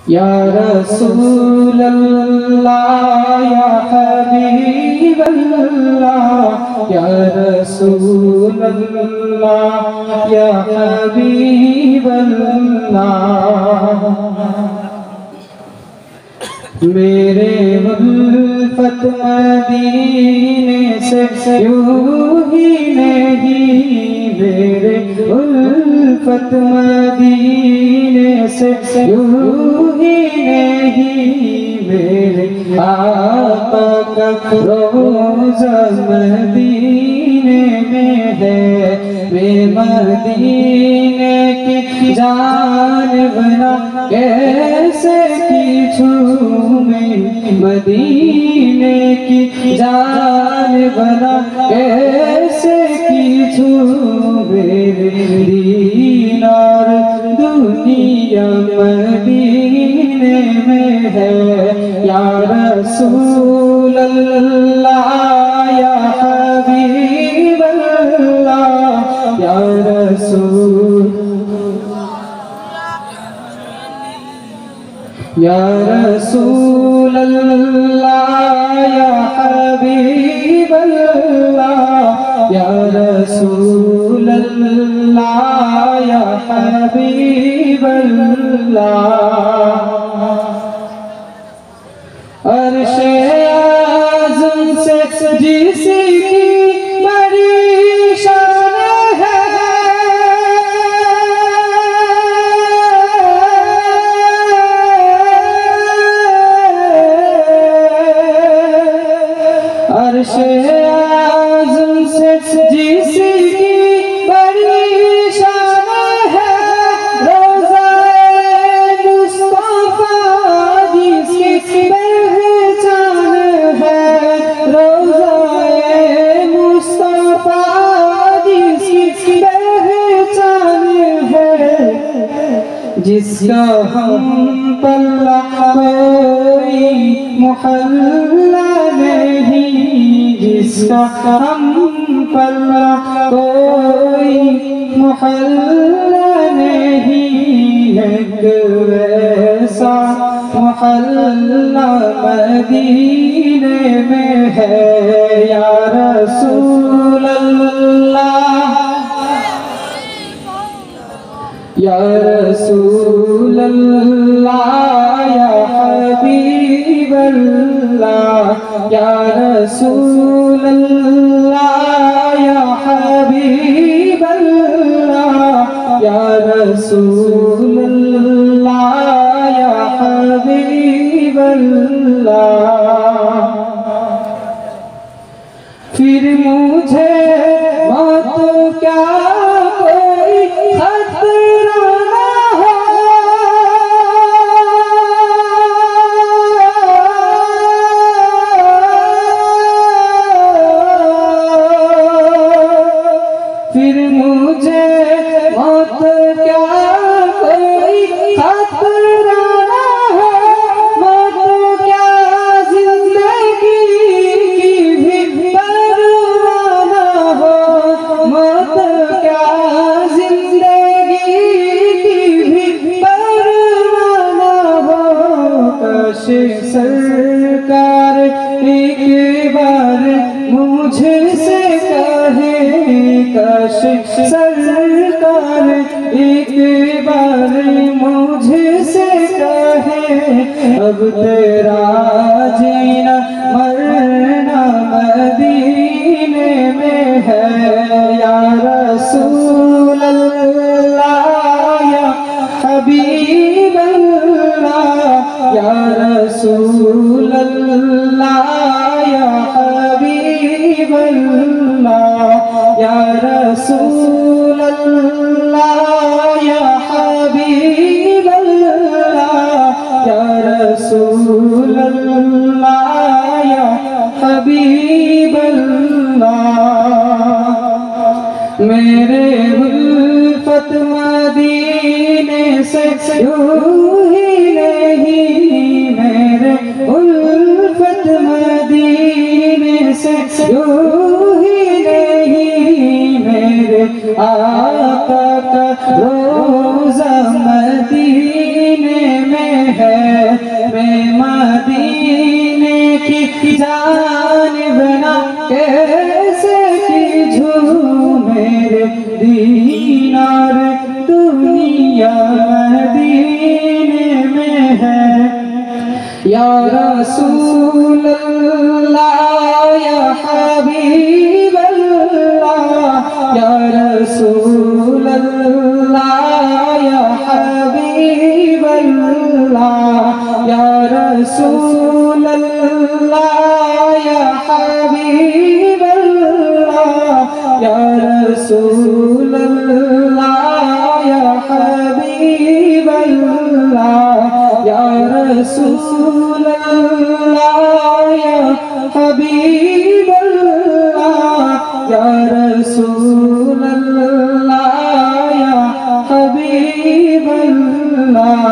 या रसूल अल्लाह या हबीब अल्लाह या रसूल अल्लाह या हबीब अल्लाह। मेरे उल्फत मदीने से यूं ही नहीं, मेरे उल्फत मदीने से यूं ही नहीं, मेरे आका का रोज़ा मदीने में है। मैं मदीने की जान बना कैसे मदीने की जान बना कैसे कीछू, मेरे दीनार दुनिया मदीने में है। या रसूल अल्लाह या हबीब अल्लाह या रसूल या रसूल अल्लाह या हबीब अल्लाह या रसूल अल्लाह या हबीब अल्लाह। अर्शे आज़म से जिसकी बड़ी शान है, अर्शे आज़म से जिसकी बड़ी शान है, रोज़ाए मुस्तफ़ा जिसकी पहचान है, रोज़ाए मुस्तफ़ा जिसकी पहचान है, जिसका हम पल्ला कोई मुहल्ला नहीं, जिसका हम पल्ला कोई मुहल्ला नहीं है, वैसा मुहल्ला मदीने में है। या रसूल अल्लाह या रसूल अल्लाह या हबीब अल्लाह या रसूल अल्लाह या हबीब अल्लाह या रसूल अल्लाह या हबीब अल्लाह। फिर मुझे मौत क्या कोई खतरा ना हो, फिर मुझे मौत क्या कोई खतरा ना हो, मौत क्या जिंदगी की भी परवाह ना हो, मौत क्या जिंदगी की भी परवाह ना हो। काश सरकार एक बार मुझसे कहे, काश सरकार एक बार मुझसे कहे, अब तेरा जीना मरना मदीने में है। या रसूल अल्लाह या हबीब अल्लाह या रसूल अल्लाह या हबीब अल्लाह या रसूल अल्लाह या हबीब अल्लाह या रसूल अल्लाह या हबीब अल्लाह। मेरे उल्फत मदीने से यूं ही नहीं, मेरे उल्फत मदीने से यूं ही नहीं, मेरे आका का रोज़ा मदीने में है। है। मैं मदीने की जानिब ना कैसे की मेरे दीनार दुनिया मदीने में है। या रसूल अल्लाह या हबीब अल्लाह, या रसूल अल्लाह या हबीब अल्लाह, या रसूल अल्लाह या हबीब अल्लाह, या रसूल अल्लाह या हबीब अल्लाह, या रसूल अल्लाह या हबीब अल्लाह, या रसूल अल्लाह या हबीब अल्लाह।